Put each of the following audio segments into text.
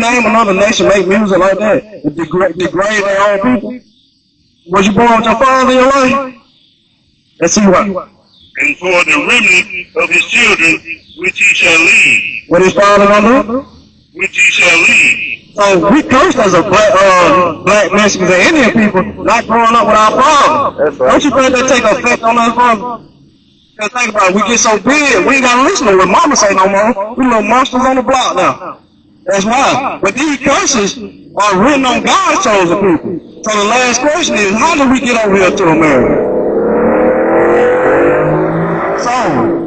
name another nation make music like that? Degrade their own people? Was you born with your father in your life? Let's see what. And for the remnant of his children, which he shall lead. What his father gonna do? Which he shall lead. So we cursed as a black Mexicans and Indian people, not growing up with our father. That's right. Don't you think that take effect on us, brother? Because think about it, we get so big, we ain't gotta listen to what mama say no more. We little monsters on the block now. That's why. But these curses are written on God's chosen people. So the last question is, how did we get over here to America? So,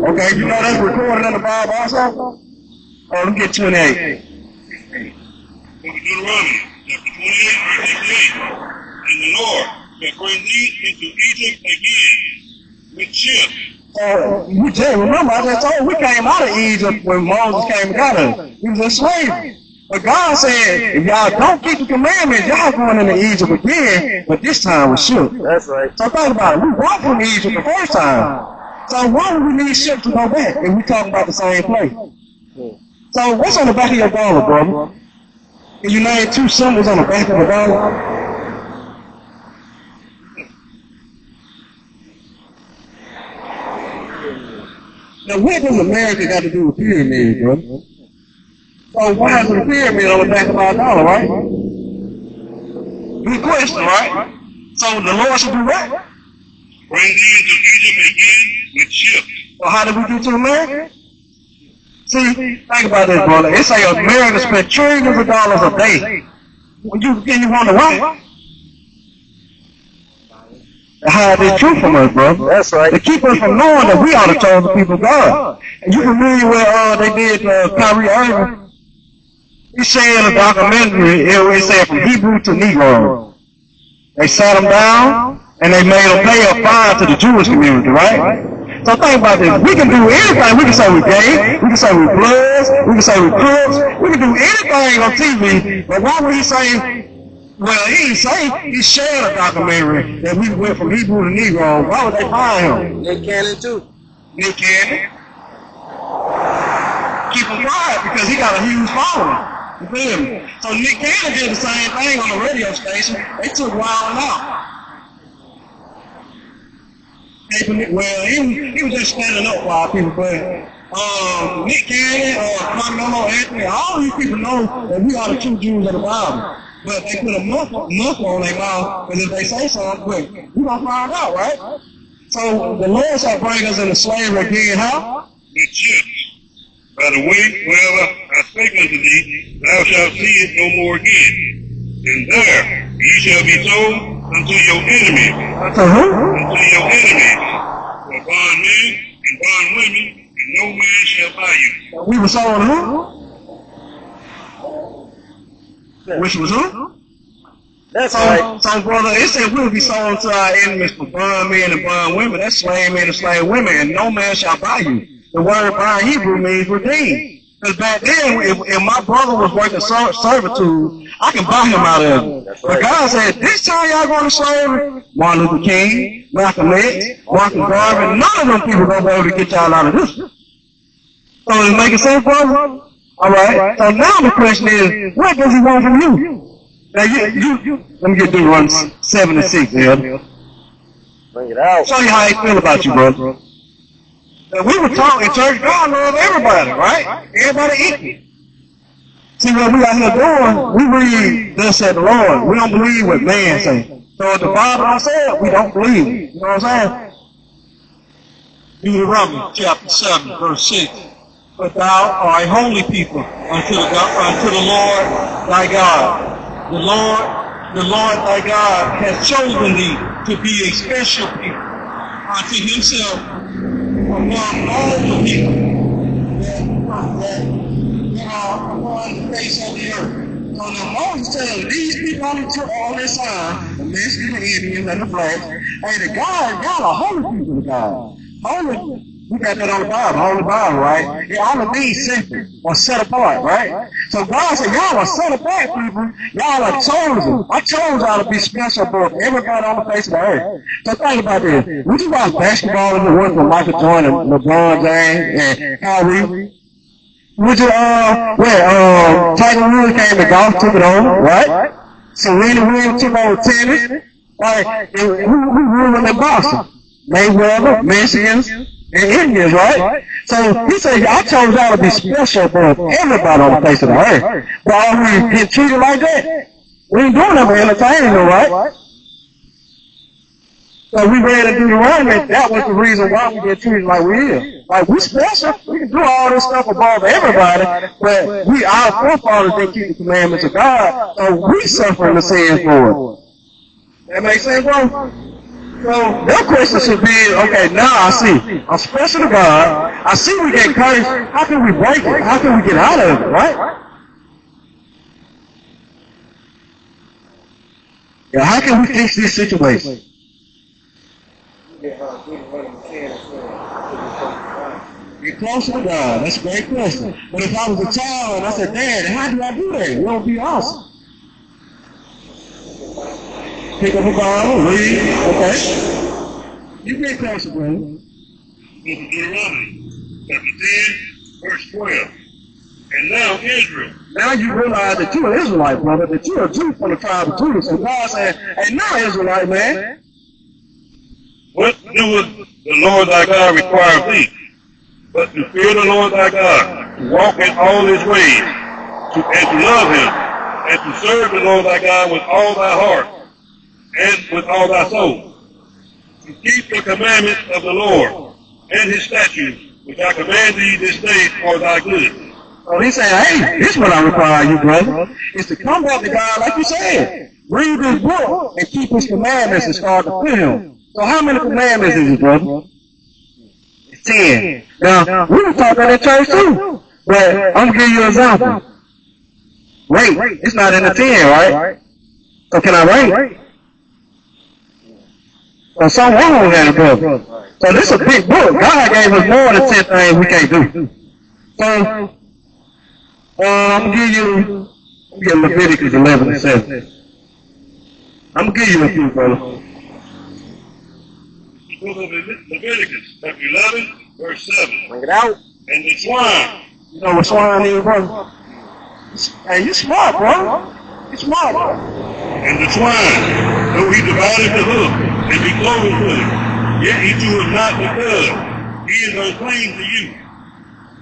okay, you know that's recorded in the Bible also? Oh, let me get 28. Deuteronomy chapter 28, verse 68. And the Lord shall bring thee into Egypt again with ships. We just remember, I just told you, we came out of Egypt when Moses came and got us. We was in slavery. But God said, if y'all don't keep the commandments, y'all going into Egypt again, but this time with ships. That's right. So think about it. We walked from Egypt the first time. So why would we need ships to go back if we talking about the same place? So what's on the back of your dollar, brother? Can you name two symbols on the back of the dollar? Now, what does America got to do with pyramids, brother? So why is the pyramid on the back of our dollar, right? Good question, right? So the Lord should do what? Bring thee into Egypt again with ships. So how did we get to America? See, think about this, brother. It say America spent trillions of dollars a day. Can you wonder why? Hide this truth from us, brother. That's right. To keep us from knowing that we are the chosen people of God. And you familiar with they did Kyrie Irving? He said in a documentary, it said from Hebrew to Negro. They sat them down and they made them pay a fine to the Jewish community, right? So think about this. We can do anything. We can say we're gay. We can say we're bloods. We can say we're crooks. We can do anything on TV. But why would he say, well, he didn't say, he shared a documentary that we went from Hebrew to Negro. Why would they fine him? Nick Cannon too. Nick Cannon? Keep him quiet because he got a huge following. You feel me? So Nick Cannon did the same thing on the radio station. They took Wild 'N Out. Well, he was just standing up for our people, but Nick Cannon, Carmelo Anthony, all these people know that we are the true Jews of the Bible. But they put a muffle on their mouth, because if they say something, quick, we're going to find out, right? So the Lord shall bring us into slavery again, how? With ships. By the way, wherever I spake unto thee, thou shalt see it no more again. And there ye shall be sold unto your enemies. Unto your enemies. For bondmen and bondwomen, and no man shall buy you. We were sold who? Which was who? That's right. So, brother, it said we'll be sold to our enemies for bondmen and bondwomen. That's slave men and slave women, and no man shall buy you. The word bond Hebrew means redeem. Because back then, if my brother was working servitude, I can buy him out of it. But God said, this time y'all going to slavery, Martin Luther King, Malcolm X, Marcus Garvey, none of them people going to be able to get y'all out of this. So is it making sense, brother? All right. So now the question is, what does he want from you? Now you let me get Deuteronomy 7:6, man. Bring it out. Show you how he feel about you, brother. Now, we were taught in church, God loves everybody, right? Everybody equal. See what we out here doing? We read thus said the Lord. We don't believe what man say. So if the Bible don't say it, we don't believe it. You know what I'm saying? Deuteronomy chapter 7, verse 6. But thou art a holy people unto the Lord thy God. The Lord thy God has chosen thee to be a special people unto himself among all the people that are upon the face of the earth. So now Moses tells these people on this side, the Mexicans, the Indians, and the blacks, hey, the God, y'all are holy people to God. Holy, we got that on the Bible, Holy Bible, right? It only means separate or set apart, right? So God said, y'all are set apart people. Y'all are chosen. I chose y'all to be special above everybody on the face of the earth. So think about this. Would you watch basketball in the one from Michael Jordan, LeBron James, and Kyrie? Would you, Tiger Woods came to golf, took it over, right? Serena Williams took over tennis. Right? And who ruling in Boston? Mayweather, Mexicans, and Indians, right? So he said, I chose y'all to be special above everybody on the face of the earth. But are we getting treated like that? We ain't doing that for entertaining, right? So we read in Deuteronomy, that was the reason why we get treated like we is. Like, we special. We can do all this stuff above everybody, but our forefathers didn't keep the commandments of God, so we suffering the sins for it. That makes sense, bro? So their question should be, okay, now I see. I'm special to God. I see we get cursed. How can we break it? How can we get out of it, right? Yeah, how can we fix this situation? Get closer to God. That's a great question. But if I was a child and I said, Dad, how do I do that? It would be awesome. Pick up a Bible, read, okay? You get closer, brother. Book of Deuteronomy, chapter 10, verse 12. And now Israel. Now you realize that you're an Israelite, brother, that you're a Jew from the tribe of Judah. So God said, hey, now Israelite, man. What doeth the Lord thy God require of thee? But to fear the Lord thy God, to walk in all his ways, and to love him, and to serve the Lord thy God with all thy heart, and with all thy soul, to keep the commandments of the Lord, and his statutes, which I command thee this day for thy good. So he said, hey, this is what I require you, brother, is to come back to God like you said. Read this book and keep his commandments and start to fear him. So how many commandments is it, brother? It's 10. Now, we were talking in church too, but I'm going to give you an example. Rate, it's not in the 10, right? So can I rate? So something wrong with that book. So this is a big book. God gave us more than 10 things we can't do. So, I'm going to give you Leviticus 11 and 7. I'm going to give you a few, brother. Book of Leviticus, chapter 11, verse 7. Bring it out. And the swine. You know what swine is, brother? Hey, you smart, bro. You smart, bro. And the swine, though he divided the hoof, and be clothed with it, yet he cheweth not the cud. He is unclean to you.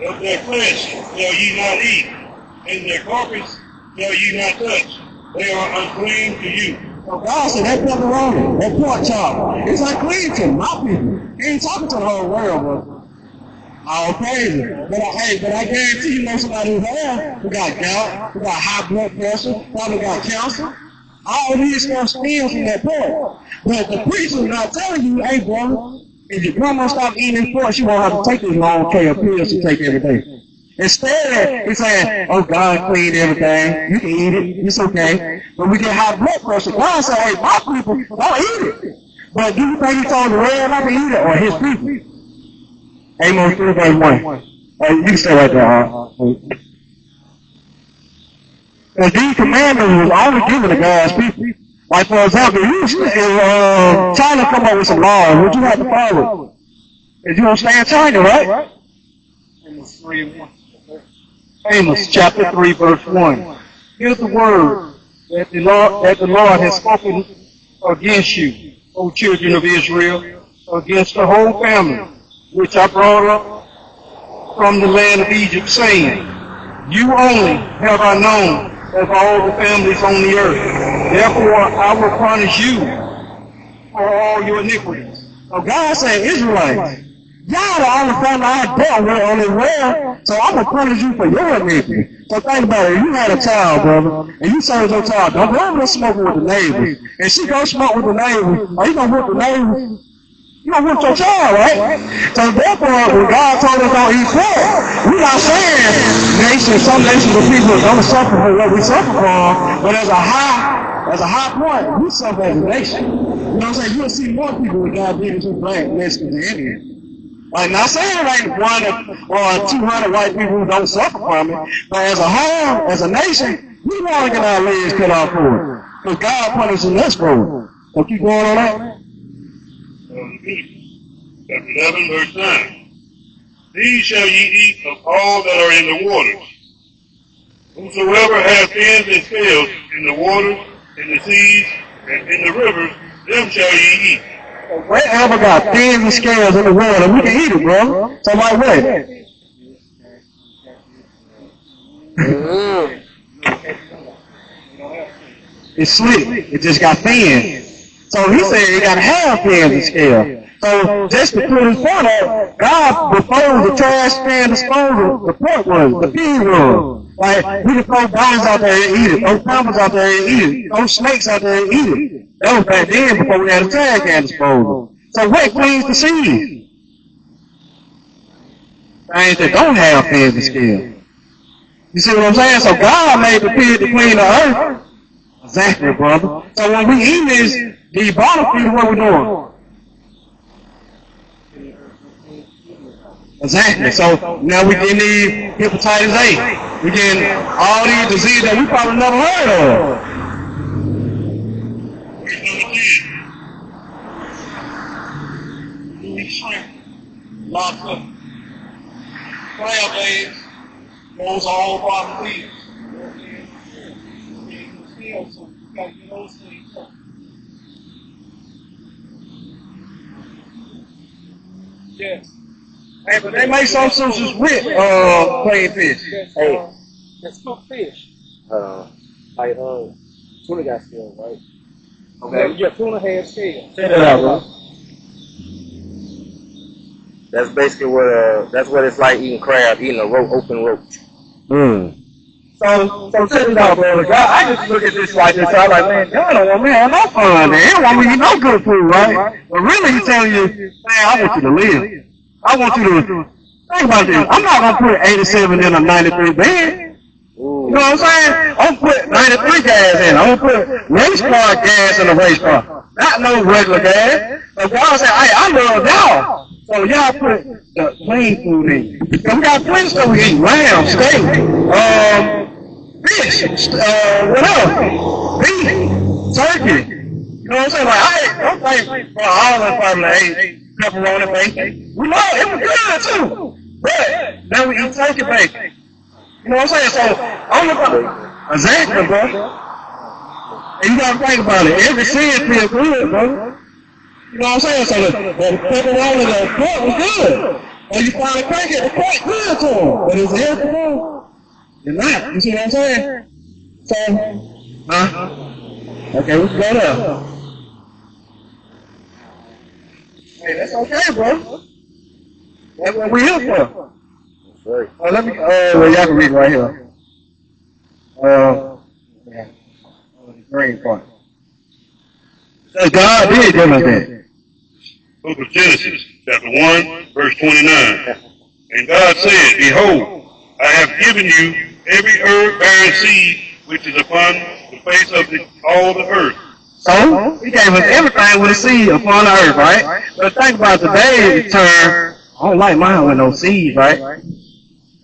Of their flesh shall ye not eat, and their carcass shall ye not touch. They are unclean to you. So God said that pepperoni, that pork chop, it's unclean to my people. He ain't talking to the whole world, bro. All crazy. But I guarantee you know somebody who got gout, who got high blood pressure, probably got cancer. All these stuff stems from that pork. But the preacher is not telling you, hey, brother, if your grandma stop eating pork, she won't have to take this long K of pills to take every day. Instead, he's saying, oh, God cleaned everything. You can eat it. It's okay. But we get high blood pressure. God said, hey, my people, don't eat it. But do you think he told the red not to eat it, or his people? Amos 3, verse 1. You can stay right there, huh? Because these commandments was only given to God's people. Like, for example, if China come up with some laws, would you have to follow it? If you don't stay in China, right? Amos 3 and 1. Amos chapter 3, verse 1. Hear the word that the Lord has spoken against you, O children of Israel, against the whole family, which I brought up from the land of Egypt, saying, you only have I known of all the families on the earth. Therefore I will punish you for all your iniquities. So God said, Israelites, y'all the only family I dealt with on this world, so I'm going to punish you for your iniquity. So think about it. If you had a child, brother, and you told your child, don't go over there smoking with the neighbors, and she go smoke with the neighbors, are you going to whip the neighbors? You don't whip your child, right? So therefore, when God told us don't eat pork, we're not saying some nations of people don't suffer for what we suffer from, but as a high point, we suffer as a nation. You know what I'm saying? You'll see more people with diabetes who black, Mexicans, and Indians. Like, not saying there ain't 1 or 200 white people who don't suffer from it, but as a whole, as a nation, we want to get our legs cut off for it. Because God punishing us for it. So keep going on that. Chapter 11, verse 9. These shall ye eat of all that are in the waters. Whosoever hath fins and scales in the waters, in the seas, and in the rivers, them shall ye eat. Wherever got fins and scales in the water, we can eat it, bro. So like what? It's slick. It just got fins. So he said it got to have fins and scales. So just to put his point out, God before the trash can disposal, the point was, the pig was. Like, we can throw birds out there and eat it, throw pumpkins out there and eat it, throw snakes out there and eat it. That was back then before we had a trash can disposal. So what cleans the seas? Things that don't have fins and scales. You see what I'm saying? So God made the pig to clean the earth. Exactly, brother. So when we eat this, the bottom feed, what we doing? Exactly. So now we can need hepatitis A. We getting all these diseases that we probably never heard of. Lots of crab legs goes all bottom leaves. So you gotta get those things up. Yes. Hey, but they make some sushis with plain fish. Hey. That's cooked fish. Like, tuna got scales, right? Okay. Yeah, tuna has scales. Check it out, bro. That's basically what it's like eating crab, eating a open roach. So check it out, bro. I just look at this like this. I'm like, man, y'all don't want me to have no fun. They don't want me to eat no good food, right? But really, he's telling you, man, I want you to live. I want you to think about this. I'm not gonna put 87 in a 93 bed. You know what I'm saying? I'm gonna put 93 gas in. I'm gonna put race car gas in a race car. Not no regular gas. So God said, hey, I love y'all. So y'all put the clean food in. So we got plenty of stuff we eat. Lamb, steak, fish, what else? Beef, turkey. You know what I'm saying? Like, I'm thankful for all of family ate pepperoni bacon. We love it. It was good too. But now we eat turkey bacon. You know what I'm saying? So I'm looking exactly, bro. And you gotta think about it. Every sin feels good, bro. You know what I'm saying? So the pepperoni, the pork was good. When you find a crack at the pork, good to them. But is it healthy, bro? You're not. You see what I'm saying? So, okay, we can go there. Hey, that's okay, bro. That's what we're here for. Right. Let me, well, y'all can read right here. The green part. So God did give us that. Book of Genesis, chapter 1, verse 29. And God said, behold, I have given you every herb bearing seed which is upon the face of all the earth. So, he gave us everything with a seed upon the earth, right? But think about today's term, I don't like mine with no seeds, right? A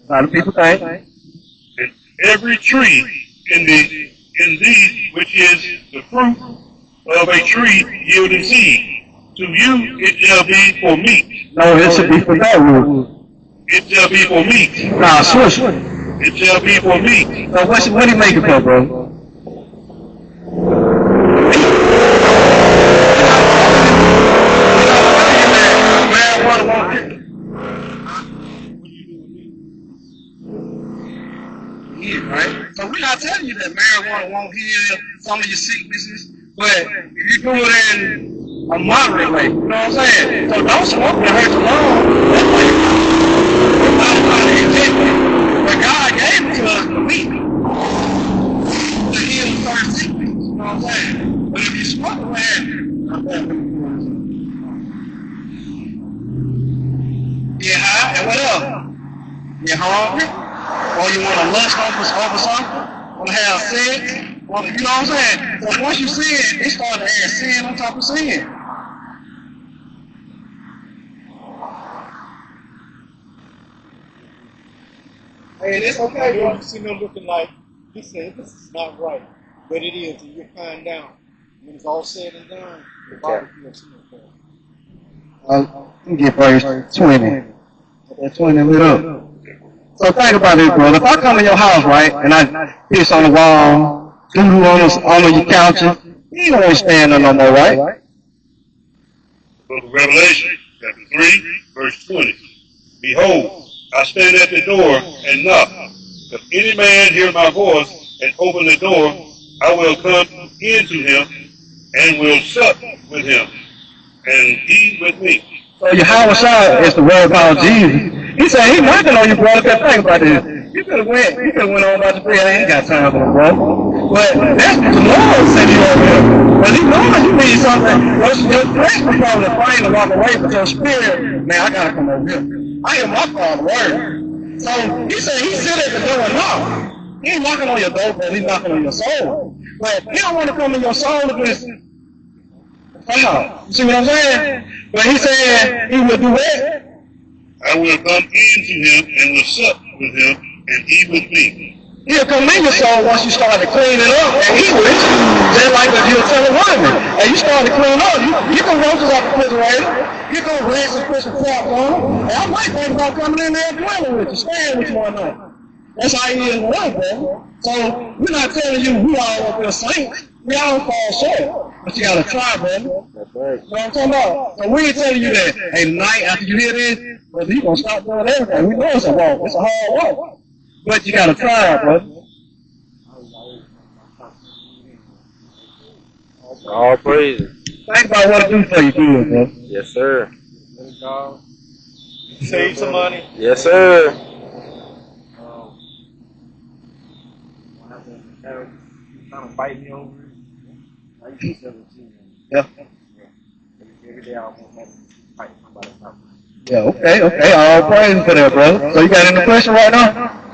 lot of people think. And every tree in these which is the fruit of a tree yielding seed. To you it shall be for meat. No, it should be for that root. It shall be for meat. Nah, swish. It shall be for meat. So what do you make it for, bro? Right? So we're not telling you that marijuana won't heal some of your sicknesses, but if you do it in a moderate way, you know what I'm saying? So don't smoke to hurt your lungs. That's why you're not intended. But God gave it to us to weak, to heal certain sickness, you know what I'm saying? But if you smoke, man, get high, and what else? Get hungry? Or you want to lust over something? Want to have sex? You know what I'm saying? So once you sin, it starts to add sin on top of sin. And it's okay, bro. You see them looking like, he said, this is not right. But it is, and you find down. When it's all said and done, your body feels so much better. Let me get verse 20. That 20 lit up. So think about this, brother. If I come in your house, right, and I piss on the wall, doodle on your couches, you ain't gonna stand there no more, right? Book of Revelation, chapter 3, verse 20. Behold, I stand at the door and knock. If any man hear my voice and open the door, I will come into him and will sup with him, and he with me. So Yahweh Shai is the word about Jesus. He said he knocking on you, brother. Cause think about this. You could have went on about your prayer. I ain't got time for it, bro. But that's what the Lord sent you over here. But he knows you need something. Your flesh was probably afraid to walk away, but your spirit, man, I gotta come over here. I hear my Father's word. So he said he sit at the door and knock. He ain't knocking on your door, but he's knocking on your soul. But he don't want to come in your soul because you see what I'm saying? But he said he would do what? I will come into him and will sup with him, and he with me. He'll come in your soul once you start to clean it up, and he with you. Just like if you'll tell a woman, and you start to clean up, you can roast out the refrigerator, you can rinse and put some crap on them, and I might think about coming in there and dwelling with you, staying with you one night. That's how he is with us, bro. So we're not telling you we all up there saints. We all fall short. But you gotta try, brother. That's right. You know what I'm talking about? So we ain't telling you that, hey, tonight after you hear this, brother, you gonna stop doing everything. We know it's a walk. It's a hard walk. But you gotta try, brother. All praises. Think about what it do for you, good, bro. Yes, sir. Save some money. Yes, sir. Trying to fight me over it. I used to 17. Yeah. Every day I almost have to fight somebody. Yeah, okay. All praise for that, brother. So you got any question right now?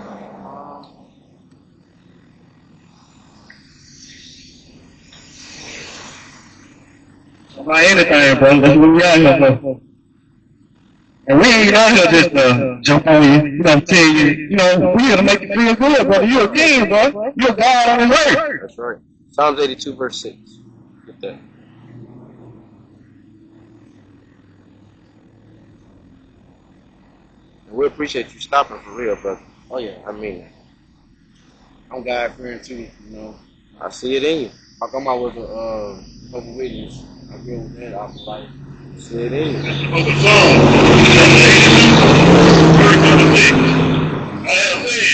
About anything, brother. That's what we out here for. And we ain't out here just to jump on you, tell you, we here to make you feel good, brother. You're a king, bro. You're a God on his earth. That's right. Psalms 82, verse 6. Get that. And we appreciate you stopping for real, brother. Oh yeah. I mean it. I'm God fearing too, I see it in you. How come I was a Jehovah's Witness? I grew with that off life. I see it in you. That's the book of Psalms, chapter 82, verse 6. I have said,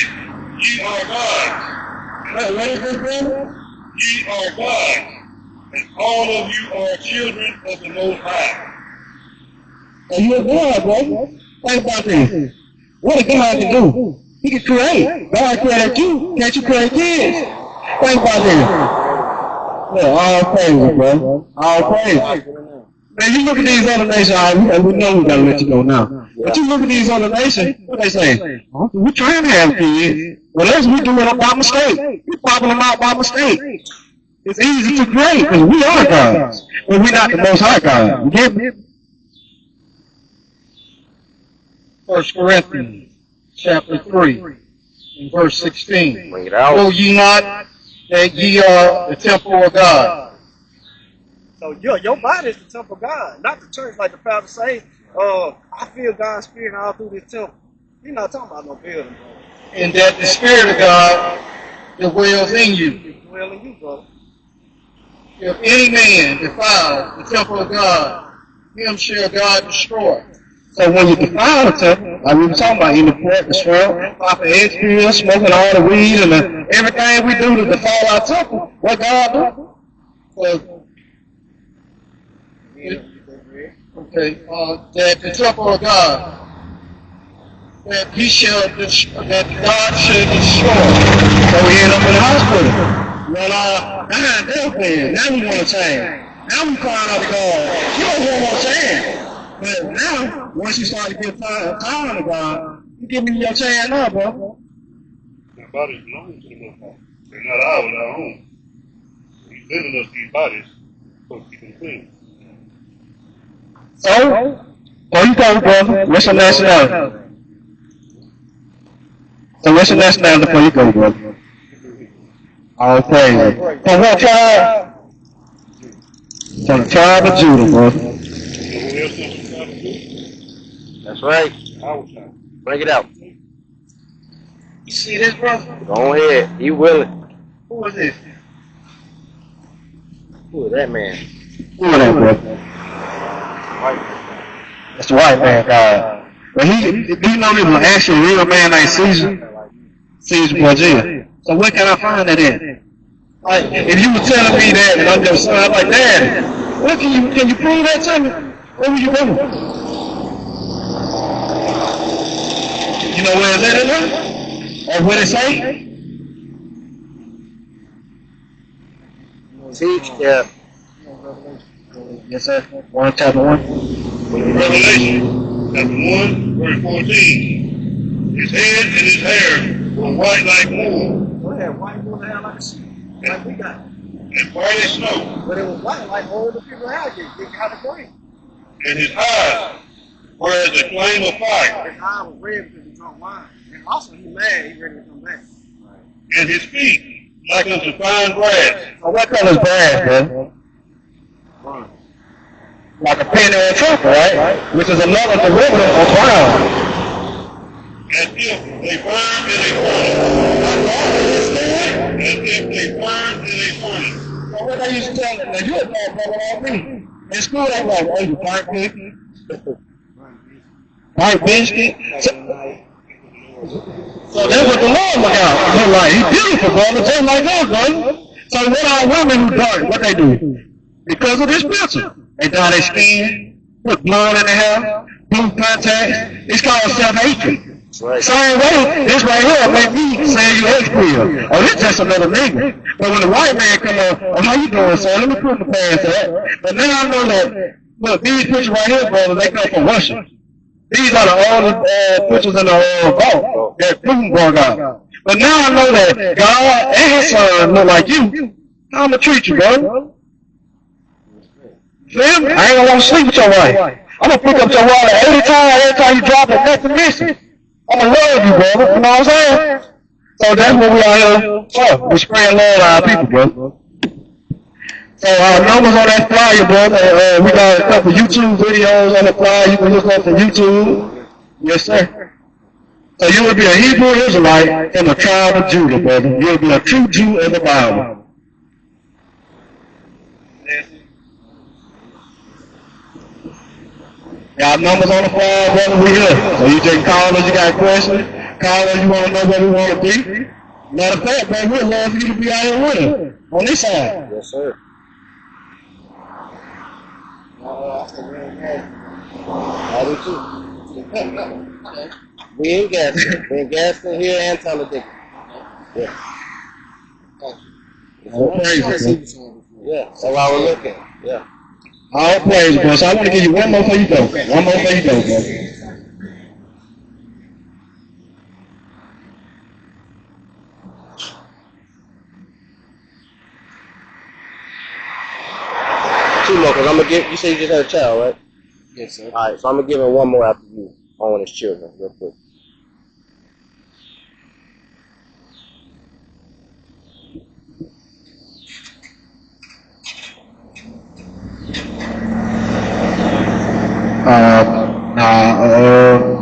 ye are gods. What is this, brother? Ye are gods, and all of you are children of the Most High. And you're a God, brother. Think about this. What a God can do. He can create. God created you. Can't you create kids? Think about this. Yeah, all praise, bro. All praise. Man, you look at these other nations, and we know we gotta let you go now. But you look at these other nations, what they say? We're trying to have kids. Well, let's we do it by mistake. We're popping them out by mistake. It's easy to create because we are gods, but we're not the Most High God. You get me? 1 Corinthians chapter 3 and verse 16. Bring it out. Know ye not that ye are the temple of God? So your body is the temple of God, not the church like the pastor say, I feel God's spirit all through this temple. He's not talking about no building, bro. And that the Spirit of God dwells in you. Dwell in you, brother. If any man defiles the temple of God, him shall God destroy. So when you defile the temple, like we were talking about, eating the pork, the shrimp, popping egg pills, smoking all the weed, and everything we do to defile our temple, what God do? So, that the temple of God, that God shall destroy. So we end up in the hospital. Well, behind deathbed. Now we want to change. Now we crying out to God. You don't want no change. But now, once you start to get tired of God, you give me your chance now, bro. Our bodies belong to the Most High. They're not ours, our own. He's given us these bodies so keep them clean. So, where you go, brother? What's your nationality? So what's your nationality before you go, brother? All praise. From what tribe? From the tribe of Judah, brother. You know who else is from the tribe of Judah? That's right. Our tribe. Bring it out. You see this, brother? Go ahead. He willing. Who is this? Who is that man? Who is that, brother? That's the white man, God. But do you know he was actually a real man named Caesar? Caesar Borgia. So where can I find that in? Like, if you were telling me that and I'm your son, I'm like, Dad, what can you prove that to me? Where were you going? You know where is that in there? Or what it say? Teach, yeah. Yes, sir. 1 chapter 1. Revelation, chapter 1, verse 14. His head and his hair were white like wool, Well, they had white wool hair like a sheep, like we got. and white as snow. But it was white like all the people had. They got it green. And his eyes were as a flame of fire. His eye was red because he drunk wine. And also, he mad. He ready to come back. And his feet like unto fine brass. So what color is brass, bro? Like a penny or a trumpet, right? Which is another derivative of brown. As if they burned in a furnace. As if they burned in a furnace. So what they used to tell them, now you a bad brother like me. In school they like, oh, you burnt cookie, burnt biscuit. So that's what the Lord look out. He's like, he's beautiful, brother, just like us, brother. So what are women who burn? What they do? Because of this picture. They dye their skin, put blood in their hair, blue contacts. It's called self-hatred. Right. Same way, this right here make me say you H-Pill. Oh, this just another nigga. But when the white man come up, oh, how you doing, son? Let me put the past that. But now I know that, look, these pictures right here, brother, they come from Russia. These are the oldest pictures in the vault that Putin brought out. But now I know that God and his son look like you. How I'm going to treat you, bro? Feel me? I ain't going to want to sleep with your wife. I'm going to pick up your water every time you drop it, nothing missing. I'm going to love you, brother. You know what I'm saying? So that's what we are here for. We spread love to our people, brother. So our numbers on that flyer, brother. We got a couple YouTube videos on the flyer. You can look up on YouTube. Yes, sir. So you will be a Hebrew Israelite from the tribe of Judah, brother. You will be a true Jew of the Bible. Got numbers on the flyer, brother. We here. So you just call us. You got questions. Call us. You want to know where we want to be. Matter of fact, brother, we'd love for you to be out here with us on this side. Yes, sir. I do too. We in Gaston. We in Gaston here and Talladega. Yeah. All praises, bro. Yeah, that's why we're looking. Yeah. All praises, bro. So I want to give you one more before you go. One more before you go, bro. Two more, because I'm going to give, you say you just had a child, right? Yes, sir. All right, so I'm going to give him one more after you on his children, real quick.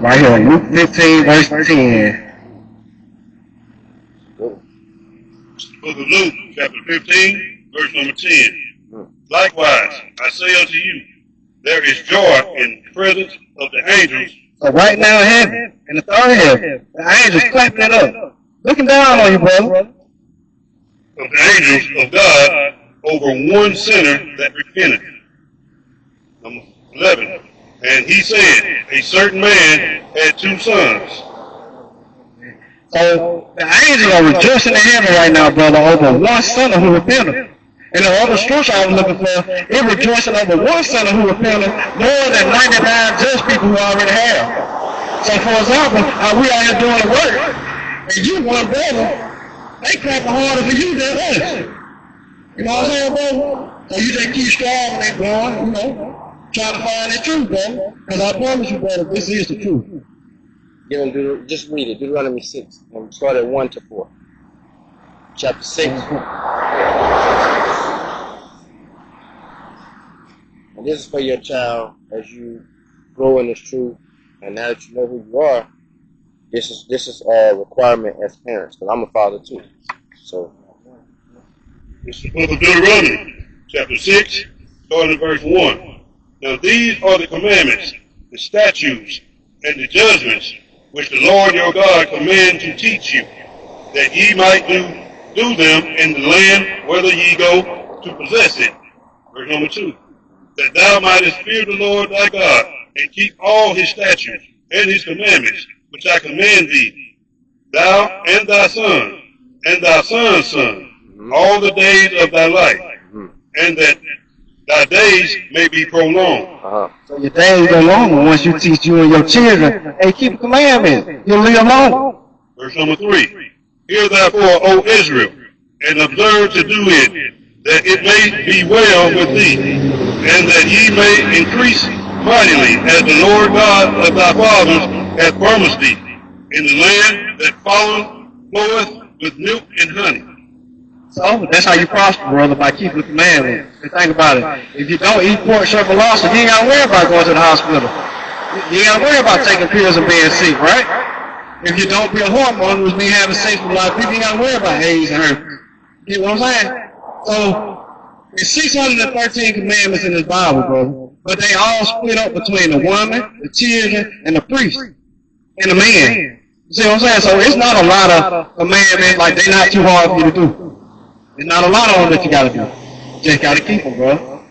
Right here, Luke 15, verse 10. Book of Luke, chapter 15, verse number 10. Likewise, I say unto you, there is joy in the presence of the angels. So right now in heaven, in the third heaven, the angels clapping it up, looking down on you, brother. Of the angels of God over one sinner that repenteth. Number 11. And he said, a certain man had 2 sons. So the angels are rejoicing in heaven right now, brother, over one sinner who repented. And the other scripture I was looking for, it rejoicing over one sinner who repented more than 99 just people who already have. So for example, we out here doing the work, and you one brother, they clapping harder for you than us. You know what I'm saying, brother? So you just keep striving and going, you know, trying to find the truth, brother. Because I promise you, brother, this is the truth. Give him, just read it, Deuteronomy 6, and start at 1 to 4. Chapter 6. And this is for your child as you grow in this truth, and now that you know who you are, This is a requirement as parents, because I'm a father too. So It's the book of Deuteronomy, chapter 6, starting at verse 1. Now these are the commandments, the statutes, and the judgments which the Lord your God commands to teach you, that ye might do them in the land whither ye go to possess it. Verse number 2. That thou mightest fear the Lord thy God, and keep all his statutes and his commandments, which I command thee, thou and thy son, and thy son's son, all the days of thy life, and that thy days may be prolonged. So your days go longer once you teach you and your children, hey, keep the commandments. You'll live long. Verse number 3. Hear therefore, O Israel, and observe to do it, that it may be well with thee, and that ye may increase mightily, as the Lord God of thy fathers hath promised thee, in the land that floweth with milk and honey. So that's how you prosper, brother, by keeping the commandments. And think about it. If you don't eat pork, shrimp, and lobster, you ain't got to worry about going to the hospital. You ain't got to worry about taking pills and being sick, right? If you don't be a hormone, which means having sex with a lot of people, you ain't got to worry about AIDS and herpes. You know what I'm saying? So there's 613 commandments in this Bible, brother. But they all split up between the woman, the children, and the priest, and the man. You see what I'm saying? So it's not a lot of commandments, like they're not too hard for you to do. There's not a lot of them that you gotta do. You just gotta keep them, bro.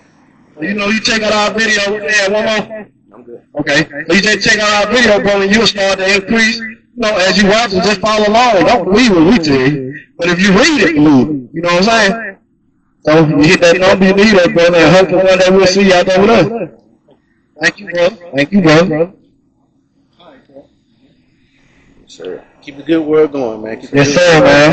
So, you know, you check out our video. Yeah, one more. I'm good. Okay. So you just check out our video, bro, and you'll start to increase. You know, as you watch it, just follow along. Don't believe what we tell you. But if you read it, believe it. You know what I'm saying? So you hit that number, you need that, brother, and hopefully one day we'll see you out there with us. Thank you, brother. Thank you, brother. Sure. Keep the good word going, man. Keep the Yes, good sir, word going. man.